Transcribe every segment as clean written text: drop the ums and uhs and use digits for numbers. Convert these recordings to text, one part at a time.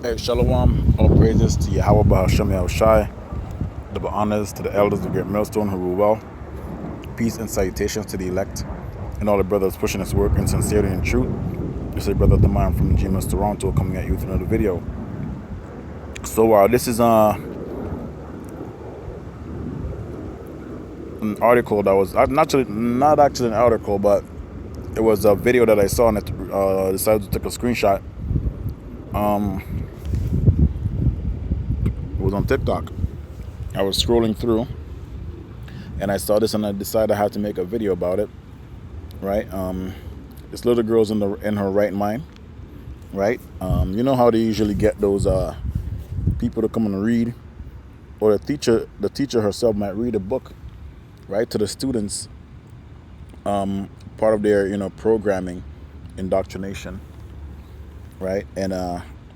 Hey, Shalom, all praises to Yahweh Bahasham Yahushai, double honors to the elders of the great millstone who rule well, peace and salutations to the elect, and all the brothers pushing this work in sincerity and truth. This is a brother of the mind from GMS Toronto coming at you with another video. So this is an article that was not actually an article, but it was a video that I saw and I decided to take a screenshot. It was on TikTok. I was scrolling through and I saw this and I decided I had to make a video about it. Right? This little girl's in her right mind. Right? You know how they usually get those people to come and read, or the teacher herself might read a book, right, to the students, part of their programming, indoctrination, right? And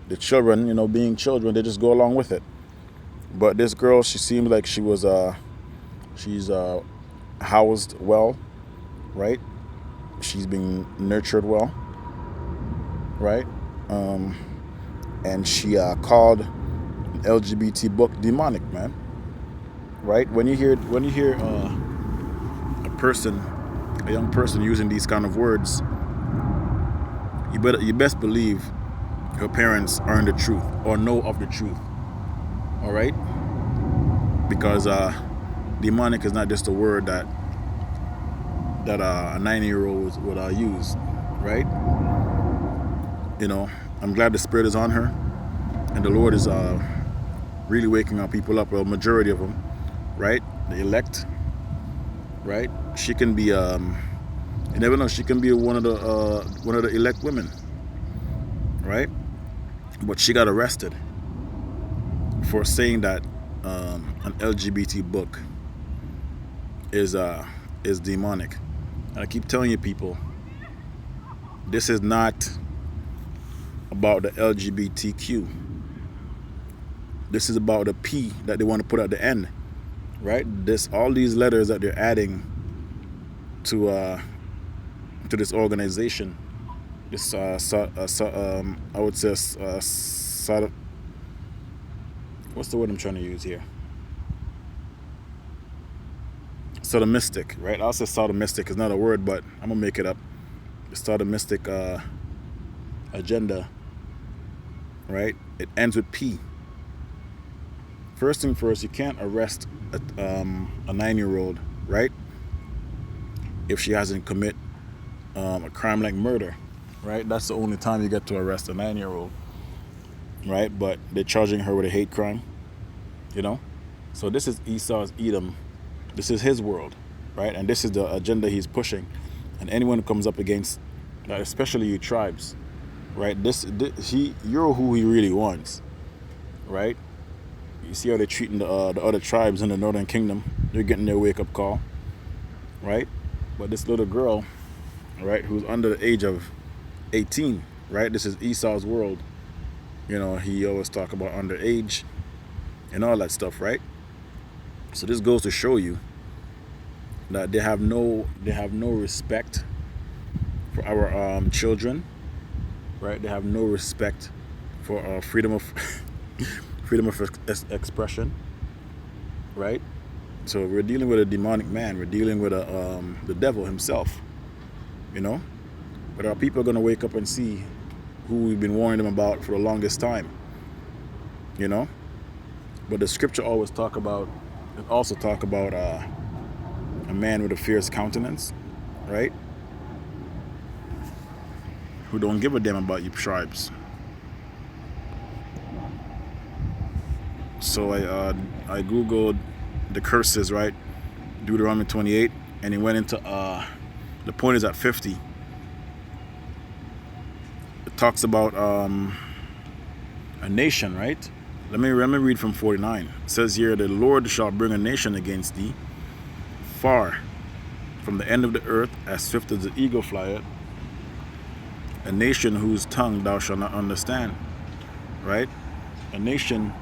the children, being children, they just go along with it. But this girl, she seemed like she's housed well, right? She's being nurtured well, right? And she called an LGBT book demonic, man. Right? When you hear a young person using these kind of words, you best believe her parents are in the truth or know of the truth. All right? Because demonic is not just a word that a 9-year-old would use, right? I'm glad the Spirit is on her, and the Lord is really waking our people up. Well, majority of them, right? The elect, right? She can be, you never know. She can be one of the elect women, right? But she got arrested for saying that an LGBT book is demonic. And I keep telling you, people, this is not about the LGBTQ. This is about the P that they want to put at the end, right? All these letters that they're adding to this organization. This I would say what's the word I'm trying to use here? Sodomistic, right? I'll say sodomistic is not a word, but I'm gonna make it up. The sodomistic agenda, right? It ends with P. First thing first, you can't arrest a 9-year-old, right? If she hasn't commit a crime like murder, right? That's the only time you get to arrest a 9-year-old, right? But they're charging her with a hate crime, So this is Esau's Edom. This is his world, right? And this is the agenda he's pushing. And anyone who comes up against that, especially you tribes, right? You're who he really wants, right? You see how they're treating the other tribes in the Northern Kingdom. They're getting their wake-up call, right? But this little girl, right, who's under the age of 18, right? This is Esau's world. He always talk about underage and all that stuff, right? So this goes to show you that they have no respect for our children, right? They have no respect for freedom of expression, right? So we're dealing with a demonic man. We're dealing with the devil himself, But our people are going to wake up and see who we've been warning them about for the longest time, But the scripture also talk about a man with a fierce countenance, right? Who don't give a damn about you tribes. So I googled the curses, right? Deuteronomy 28, and he went into the point is at 50. It talks about a nation, right? Let me read from 49. It says here, the Lord shall bring a nation against thee, far from the end of the earth, as swift as the eagle flieth, a nation whose tongue thou shalt not understand, right? A nation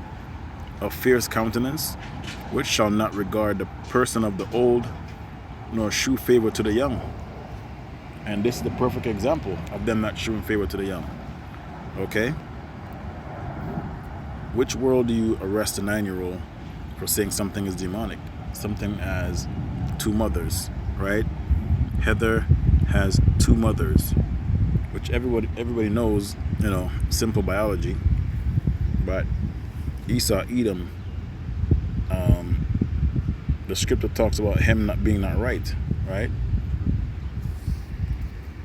of fierce countenance, which shall not regard the person of the old, nor shew favor to the young. And this is the perfect example of them not showing favor to the young. Okay? which world do you arrest a 9-year-old for saying something is demonic? Something as two mothers, right? Heather has two mothers, which everybody knows, simple biology. But Esau, Edom, the scripture talks about him not being not right?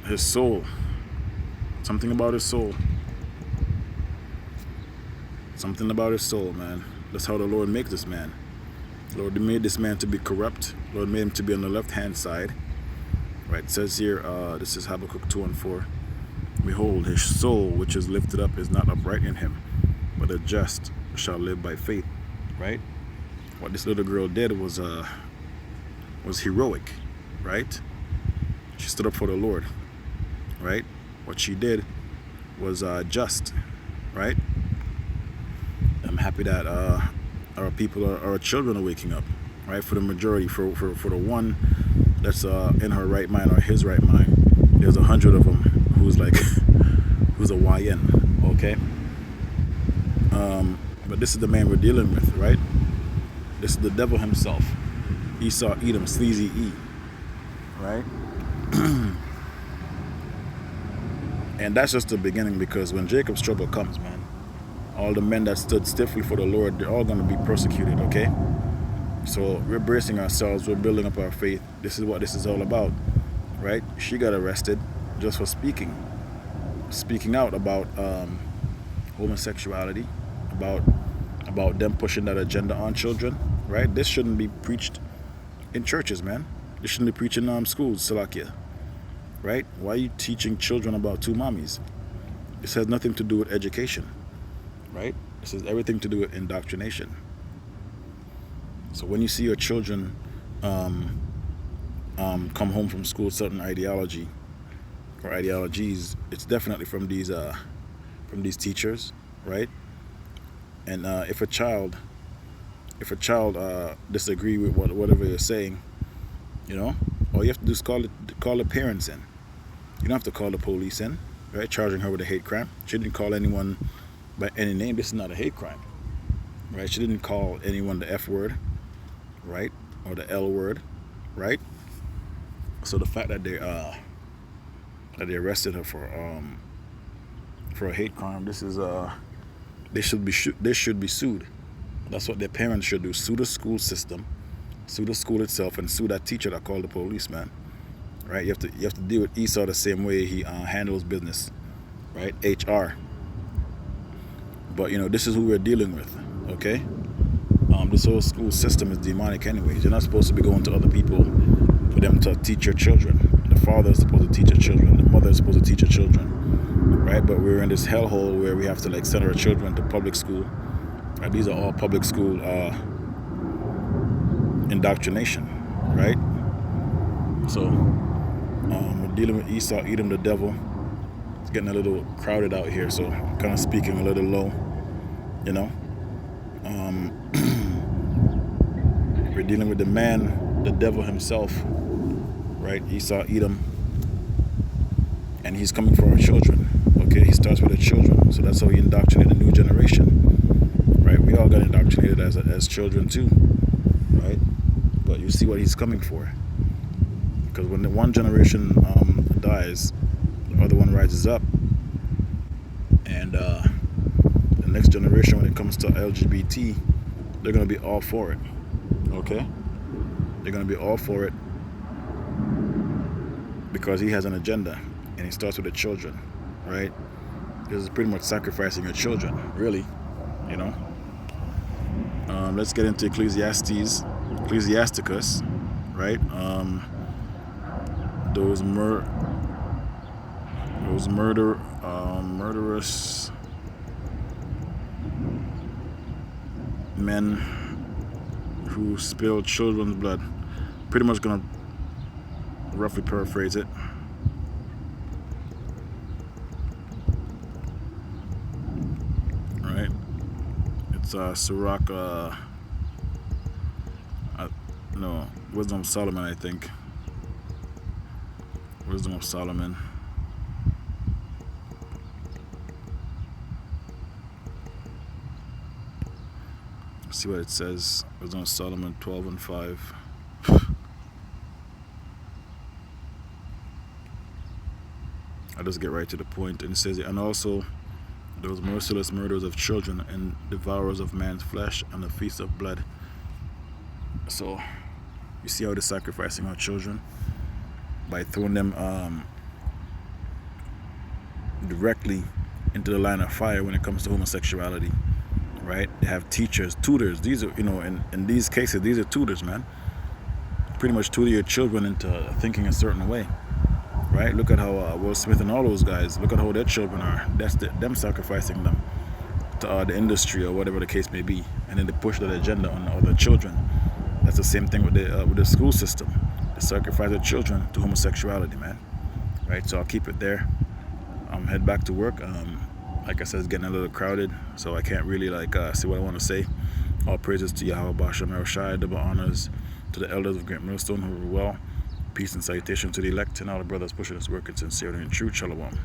His soul, something about his soul. Something about his soul, man. That's how the Lord makes this man. The Lord made this man to be corrupt. The Lord made him to be on the left-hand side. Right, it says here, this is Habakkuk 2:4. Behold, his soul which is lifted up is not upright in him, but the just shall live by faith. Right? What this little girl did was heroic, right? She stood up for the Lord, right? What she did was just, right? I'm happy that our people, our children are waking up, right? For the majority, for the one that's in her right mind or his right mind, there's 100 of them who's who's a YN, okay? But this is the man we're dealing with, right? This is the devil himself, Esau, Edom, sleazy E, right? And that's just the beginning, because when Jacob's trouble comes, man, all the men that stood stiffly for the Lord, they're all going to be persecuted, okay? So we're bracing ourselves, we're building up our faith. This is what this is all about, right? She got arrested just for speaking out about homosexuality, about them pushing that agenda on children, right? This shouldn't be preached in churches, man. This shouldn't be preached in schools, Salakia, right? Why are you teaching children about two mommies? This has nothing to do with education, right? This has everything to do with indoctrination. So when you see your children come home from school with certain ideology or ideologies, it's definitely from these teachers, right? And if a child disagree with whatever you're saying, all you have to do is call the parents in. You don't have to call the police in, right? Charging her with a hate crime. She didn't call anyone by any name. This is not a hate crime, right? She didn't call anyone the F word, right? Or the L word, right? So the fact that they arrested her for a hate crime, this is they should be sued. That's what their parents should do. Sue the school system, sue the school itself, and sue that teacher that called the police, man. Right? You have to deal with Esau the same way he handles business, right? HR. But this is who we're dealing with, okay? This whole school system is demonic anyways. You're not supposed to be going to other people for them to teach your children. The father is supposed to teach your children. The mother is supposed to teach your children, right? But we're in this hellhole where we have to send our children to public school. Right? These are all public school indoctrination, right? So we're dealing with Esau, Edom, the devil. It's getting a little crowded out here, so I'm kind of speaking a little low, We're dealing with the man, the devil himself, right? Esau, Edom, and he's coming for our children. Okay, he starts with the children, so that's how he indoctrinated the new generation, right? We all got indoctrinated as children too, right? But you see what he's coming for, because when the one generation dies, the other one rises up, and the next generation, when it comes to LGBT, they're gonna be all for it. Okay, they're gonna be all for it because he has an agenda, and he starts with the children, right? This is pretty much sacrificing your children, really, Let's get into Ecclesiasticus, right? Those murderous men who spilled children's blood. Pretty much gonna roughly paraphrase it. Right? It's Sirach, Wisdom of Solomon, I think. Wisdom of Solomon. See what it says. It was on Solomon 12 and 5. I'll just get right to the point. And it says, and also those merciless murderers of children and devourers of man's flesh and the feast of blood. So you see how they're sacrificing our children by throwing them directly into the line of fire when it comes to homosexuality, right? They have teachers, tutors. These are, in these cases, these are tutors, man. Pretty much tutor your children into thinking a certain way, right? Look at how Will Smith and all those guys, look at how their children are. That's them sacrificing them to the industry or whatever the case may be, and then they push that agenda on other children. That's the same thing with the school system. They sacrifice their children to homosexuality, man. Right? So I'll keep it there. Head back to work. Like I said, it's getting a little crowded, so I can't really say what I want to say. All praises to Yahweh Bashem Eroshai, double honors to the elders of Great Millstone who were well. Peace and salutation to the elect and all the brothers pushing this work in sincerity and truth. Shalom.